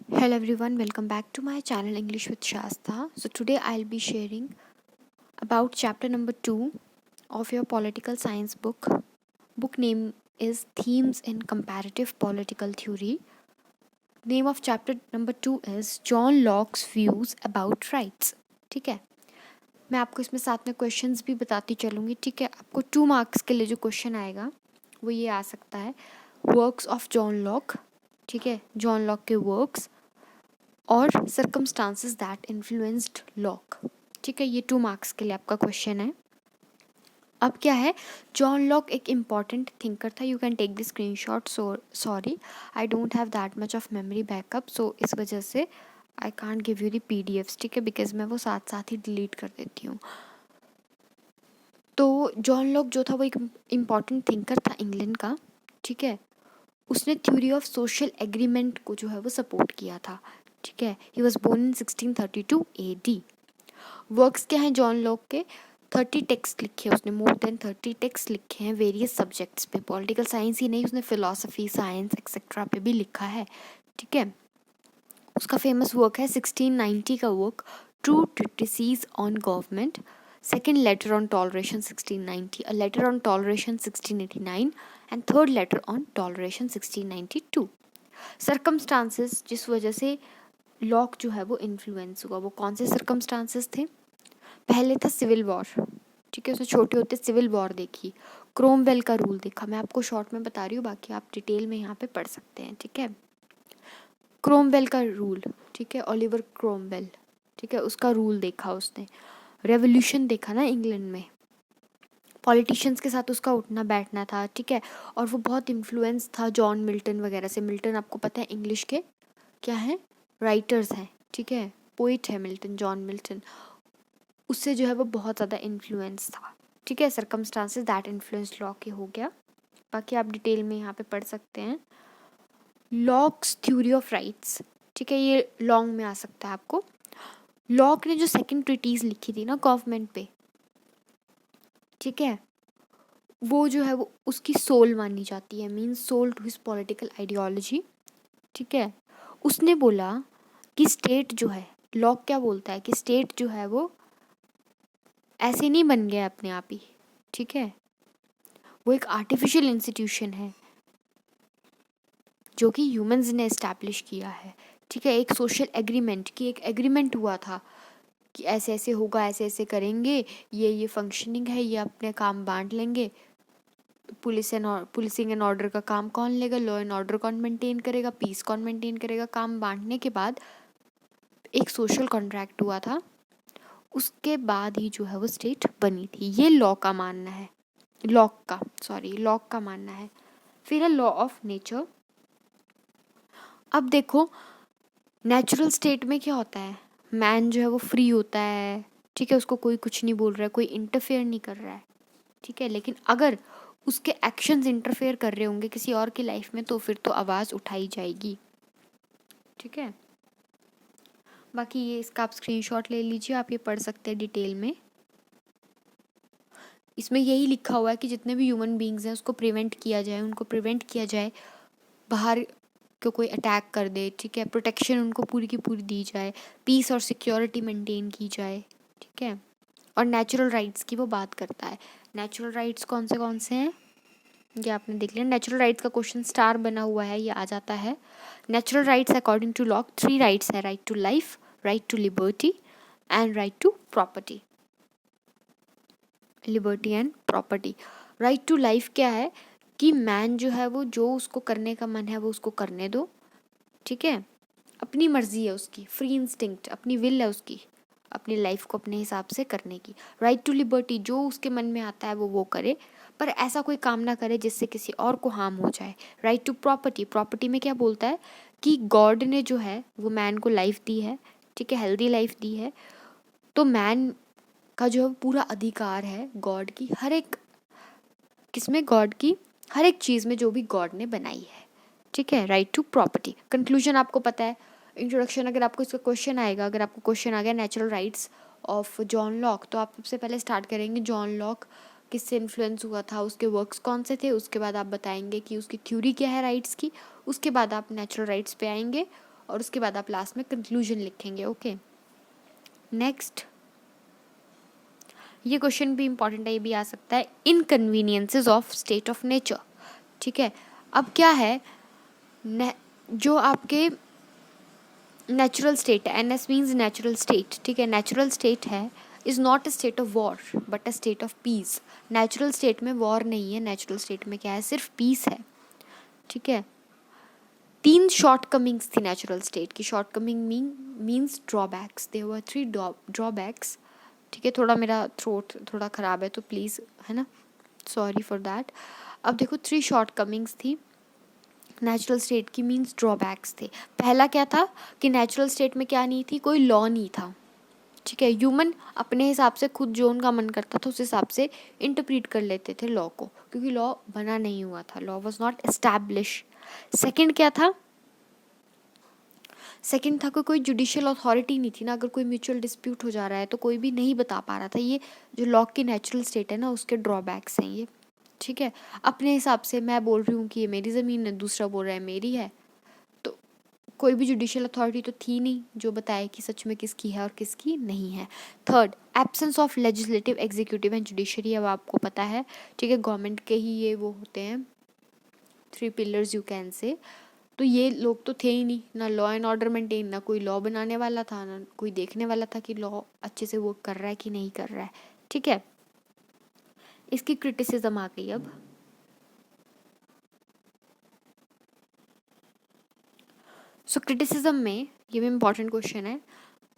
Hello everyone, welcome back to my channel English with Shasta. So today I'll be sharing about chapter number 2 of your political science book. Book name is Themes in Comparative Political Theory. Name of chapter number 2 is John Locke's Views about Rights. ठीक है, मैं आपको इसमें साथ में questions भी बताती चलूँगी. ठीक है, आपको 2 मार्क्स के लिए जो क्वेश्चन आएगा वो ये आ सकता है, वर्क्स ऑफ जॉन लॉक. ठीक है, जॉन लॉक के वर्क्स और सर्कमस्टांसेस दैट इन्फ्लुएंस्ड लॉक. ठीक है, ये 2 मार्क्स के लिए आपका क्वेश्चन है. अब क्या है, जॉन लॉक एक इम्पॉर्टेंट थिंकर था. You can take the screenshot. Sorry, I don't have that much of memory backup, so इस वजह से I can't give you the PDFs. ठीक है, बिकॉज मैं वो साथ साथ ही डिलीट कर देती हूँ. तो जॉन लॉक जो था वो एक इम्पॉर्टेंट थिंकर था इंग्लैंड का. ठीक है, उसने थ्योरी ऑफ सोशल एग्रीमेंट को जो है वो सपोर्ट किया था. ठीक है, he was born in 1632 AD. Works क्या हैं जॉन लॉक के? 30 टेक्स्ट लिखे उसने, मोर देन 30 टेक्स्ट लिखे हैं वेरियस सब्जेक्ट्स पे. पॉलिटिकल साइंस ही नहीं, उसने फिलोसफी, साइंस एक्सेट्रा पे भी लिखा है. ठीक है, उसका फेमस वर्क है 1690 का work, true treatises on government. Second letter on toleration 1690, a letter on toleration 1689 and third letter on toleration 1692. Circumstances जिस वजह से लॉक जो है वो इन्फ्लुएंस हुआ, वो कौन से सर्कमस्टांसेस थे? पहले था सिविल वॉर. ठीक है, उसने छोटे होते सिविल वॉर देखी, क्रोमवेल का रूल देखा. मैं आपको शॉर्ट में बता रही हूँ, बाकी आप डिटेल में यहाँ पे पढ़ सकते हैं. ठीक है, क्रोमवेल का रूल. ठीक है, ओलिवर क्रोमवेल. ठीक है, उसका रूल देखा उसने. रेवोल्यूशन देखा ना इंग्लैंड में, पॉलिटिशियंस के साथ उसका उठना बैठना था. ठीक है, और वो बहुत इन्फ्लुएंस था जॉन मिल्टन वगैरह से. मिल्टन आपको पता है इंग्लिश के क्या है, राइटर्स हैं. ठीक है, पोइट है मिल्टन, जॉन मिल्टन. उससे जो है वो बहुत ज़्यादा इन्फ्लुएंस था. ठीक है, सर्कमस्टांसेस दैट इन्फ्लुएंस लॉक ये हो गया. बाकी आप डिटेल में यहाँ पे पढ़ सकते हैं. Locks theory of rights. ठीक है, ये लॉन्ग में आ सकता है आपको. लॉक ने जो सेकंड ट्रीटीज लिखी थी ना गवर्नमेंट पे, ठीक है, वो जो है वो उसकी सोल मानी जाती है, means soul to his political ideology. ठीक है, उसने बोला कि स्टेट जो है, लॉक क्या बोलता है कि स्टेट जो है वो ऐसे नहीं बन गया अपने आप ही. ठीक है, वो एक आर्टिफिशियल इंस्टीट्यूशन है जो कि ह्यूमंस ने इस्टेब्लिश किया है. ठीक है, एक सोशल एग्रीमेंट की एक एग्रीमेंट हुआ था कि ऐसे ऐसे होगा, ऐसे ऐसे करेंगे, ये फंक्शनिंग है, ये अपने काम बांट लेंगे. पुलिसिंग एंड ऑर्डर का काम कौन लेगा, लॉ एंड ऑर्डर कौन मेंटेन करेगा, पीस कौन मेंटेन करेगा. काम बांटने के बाद एक सोशल कॉन्ट्रैक्ट हुआ था, उसके बाद ही जो है वो स्टेट बनी थी. ये लॉक का मानना है. लॉक का मानना है. फिर है लॉ ऑफ नेचर. अब देखो, नेचुरल स्टेट में क्या होता है, मैन जो है वो फ्री होता है. ठीक है, उसको कोई कुछ नहीं बोल रहा है, कोई इंटरफेयर नहीं कर रहा है. ठीक है, लेकिन अगर उसके एक्शंस इंटरफेयर कर रहे होंगे किसी और की लाइफ में, तो फिर तो आवाज़ उठाई जाएगी. ठीक है, बाकी ये इसका आप स्क्रीनशॉट ले लीजिए, आप ये पढ़ सकते हैं डिटेल में. इसमें यही लिखा हुआ है कि जितने भी ह्यूमन बींग्स हैं उसको प्रिवेंट किया जाए, उनको प्रिवेंट किया जाए बाहर को कोई अटैक कर दे. ठीक है, प्रोटेक्शन उनको पूरी की पूरी दी जाए, पीस और सिक्योरिटी मेंटेन की जाए. ठीक है, और नेचुरल राइट्स की वो बात करता है. नेचुरल राइट्स कौन से हैं ये आपने देख लिया. नेचुरल राइट्स का क्वेश्चन स्टार बना हुआ है, ये आ जाता है. Natural rights according to Locke 3 rights है: right to life, right to liberty and right to property. Liberty and property. Right to life क्या है कि मैन जो है वो जो उसको करने का मन है वो उसको करने दो. ठीक है, अपनी मर्जी है उसकी, फ्री इंस्टिंक्ट, अपनी विल है उसकी अपनी लाइफ को अपने हिसाब से करने की. राइट टू लिबर्टी, जो उसके मन में आता है वो करे, पर ऐसा कोई काम ना करे जिससे किसी और को हार्म हो जाए. Right to property. प्रॉपर्टी में क्या बोलता है कि गॉड ने जो है वो मैन को लाइफ दी है. ठीक है, हेल्दी लाइफ दी है, तो मैन का जो है पूरा अधिकार है गॉड की हर एक किसमें, गॉड की हर एक चीज़ में जो भी गॉड ने बनाई है. ठीक है, राइट टू प्रॉपर्टी. कंक्लूजन आपको पता है. इंट्रोडक्शन, अगर आपको इसका क्वेश्चन आएगा, अगर आपको क्वेश्चन आ गया natural rights of John Locke, तो आप सबसे पहले स्टार्ट करेंगे जॉन लॉक किससे इन्फ्लुएंस हुआ था, उसके वर्क्स कौन से थे, उसके बाद आप बताएंगे कि उसकी थ्योरी क्या है राइट्स की, उसके बाद आप नेचुरल राइट्स पे आएंगे, और उसके बाद आप लास्ट में कंक्लूजन लिखेंगे। ओके, नेक्स्ट ये क्वेश्चन भी इंपॉर्टेंट है, ये भी आ सकता है, inconveniences of state of nature. ठीक है, अब क्या है, जो आपके नेचुरल स्टेट है, NS मीन्स नेचुरल स्टेट, ठीक है, नेचुरल स्टेट है is not a state of war but a state of peace. Natural state में वॉर नहीं है, नेचुरल स्टेट में क्या है, सिर्फ पीस है। ठीक है, 3 शॉर्ट कमिंग्स थी नेचुरल स्टेट की। Shortcoming means drawbacks, there were 3 drawbacks. ठीक है, थोड़ा मेरा थ्रोट थोड़ा ख़राब है तो प्लीज़, है ना, सॉरी फॉर दैट। अब देखो 3 शॉर्ट कमिंग्स थी नेचुरल स्टेट की, मीन्स ड्रॉबैक्स थे। पहला क्या था कि नेचुरल स्टेट में क्या नहीं थी, कोई लॉ नहीं था। ठीक है, ह्यूमन अपने हिसाब से खुद जो उनका मन करता था उस हिसाब से इंटरप्रीट कर लेते थे लॉ को, क्योंकि लॉ बना नहीं हुआ था, law was not establish. Second क्या था, सेकंड था कोई जुडिशियल अथॉरिटी नहीं थी ना, अगर कोई म्यूचुअल डिस्प्यूट हो जा रहा है तो कोई भी नहीं बता पा रहा था। ये जो लॉ की नेचुरल स्टेट है ना, उसके ड्रॉबैक्स हैं ये। ठीक है, अपने हिसाब से मैं बोल रही हूँ कि ये मेरी ज़मीन है, दूसरा बोल रहा है मेरी है, तो कोई भी जुडिशियल अथॉरिटी तो थी नहीं जो बताए कि सच में किसकी है और किसकी नहीं है। Third, absence of legislative, executive and judiciary. अब आपको पता है, ठीक है, गवर्नमेंट के ही ये वो होते हैं 3 पिलर्स यू कैन से। तो ये लोग तो थे ही नहीं, ना लॉ एंड ऑर्डर मेंटेन, ना कोई लॉ बनाने वाला था, ना कोई देखने वाला था कि लॉ अच्छे से वर्क कर रहा है कि नहीं कर रहा है। ठीक है, इसकी क्रिटिसिज्म आ गई। अब सो क्रिटिसिज्म में ये भी इम्पॉर्टेंट क्वेश्चन है,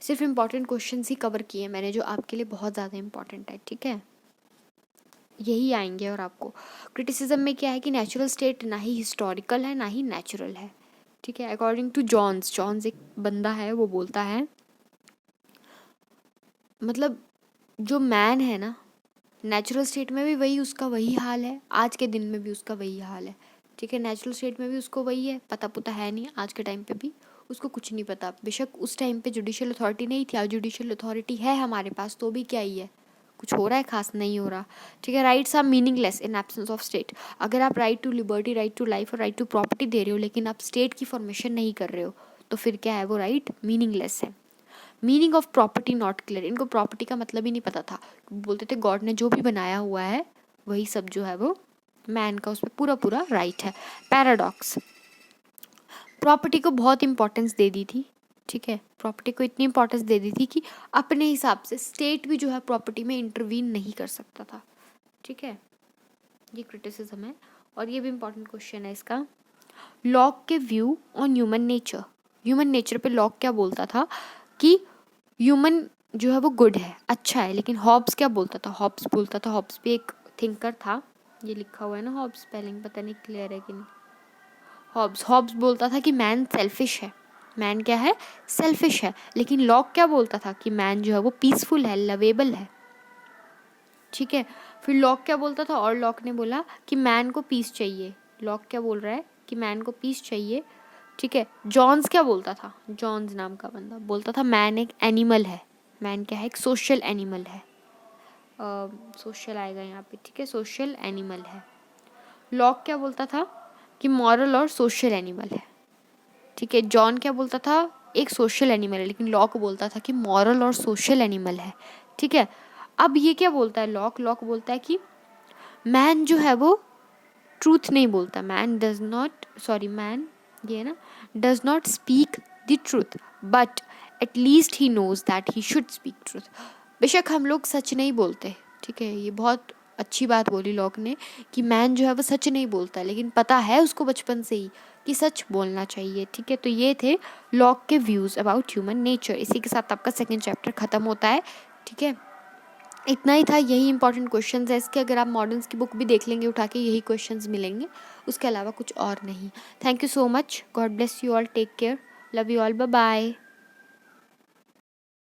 सिर्फ इम्पॉर्टेंट क्वेश्चन ही कवर किए मैंने जो आपके लिए बहुत ज़्यादा इम्पॉर्टेंट है। ठीक है, यही आएंगे। और आपको क्रिटिसिज्म में क्या है कि नेचुरल स्टेट ना ही हिस्टोरिकल है ना ही नेचुरल है। ठीक है, अकॉर्डिंग टू जॉन्स एक बंदा है, वो बोलता है, मतलब जो मैन है ना, नेचुरल स्टेट में भी वही उसका वही हाल है, आज के दिन में भी उसका वही हाल है। ठीक है, नेचुरल स्टेट में भी उसको वही है, पता पुता है नहीं, आज के टाइम पे भी उसको कुछ नहीं पता। बेशक उस टाइम पे जुडिशियल अथॉरिटी नहीं थी, आज जुडिशियल अथॉरिटी है हमारे पास, तो भी क्या ही है, कुछ हो रहा है, खास नहीं हो रहा। ठीक है, rights are meaningless in absence of state. अगर आप right to liberty, right to life और राइट टू प्रॉपर्टी दे रहे हो लेकिन आप स्टेट की फॉर्मेशन नहीं कर रहे हो, तो फिर क्या है, वो राइट मीनिंगलेस है। Meaning of property not clear, इनको प्रॉपर्टी का मतलब ही नहीं पता था। बोलते थे गॉड ने जो भी बनाया हुआ है वही सब जो है वो मैन का, उस पर पूरा पूरा राइट है। पैराडॉक्स, प्रॉपर्टी को बहुत इंपॉर्टेंस दे दी थी। ठीक है, प्रॉपर्टी को इतनी इंपॉर्टेंस दे दी थी कि अपने हिसाब से स्टेट भी जो है प्रॉपर्टी में इंटरवीन नहीं कर सकता था। ठीक है, ये क्रिटिसिज्म है। और ये भी इंपॉर्टेंट क्वेश्चन है इसका, लॉक के view on human nature. Human nature पे लॉक क्या बोलता था कि ह्यूमन जो है वो गुड है, अच्छा है, लेकिन हॉब्स क्या बोलता था, हॉब्स बोलता था, हॉब्स भी एक थिंकर था, ये लिखा हुआ है ना हॉब्स, स्पेलिंग पता नहीं क्लियर है कि नहीं। हॉब्स बोलता था कि मैन सेल्फिश है, मैन क्या है, सेल्फिश है। लेकिन लॉक क्या बोलता था कि मैन जो है वो पीसफुल है, लवेबल है। ठीक है, फिर लॉक क्या बोलता था, और लॉक ने बोला कि मैन को पीस चाहिए। लॉक क्या बोल रहा है कि मैन को पीस चाहिए। ठीक है, जॉन्स क्या बोलता था, जॉन्स नाम का बंदा बोलता था मैन एक एनिमल है, मैन क्या है, एक सोशल एनिमल है। सोशल आएगा यहाँ पे। ठीक है, सोशल एनिमल है। लॉक क्या बोलता था कि मॉरल और सोशल एनिमल है। ठीक है, जॉन क्या बोलता था, एक सोशल एनिमल है, लेकिन लॉक बोलता था कि मॉरल और सोशल एनिमल है। ठीक है, अब ये क्या बोलता है, लॉक बोलता है कि मैन जो है वो ट्रूथ नहीं बोलता, मैन ये ना does not speak the truth but at least he knows that he should speak truth. बेशक हम लोग सच नहीं बोलते। ठीक है, ये बहुत अच्छी बात बोली लॉक ने कि मैन जो है वो सच नहीं बोलता, लेकिन पता है उसको बचपन से ही कि सच बोलना चाहिए। ठीक है, तो ये थे लॉक के व्यूज़ अबाउट ह्यूमन नेचर। इसी के साथ आपका 2nd चैप्टर ख़त्म होता है। ठीक है, इतना ही था, यही इंपॉर्टेंट क्वेश्चंस है इसके। अगर आप मॉडर्न्स की बुक भी देख लेंगे उठा के, यही क्वेश्चंस मिलेंगे, उसके अलावा कुछ और नहीं। Thank you so much, God bless you all, take care, love you all, bye bye.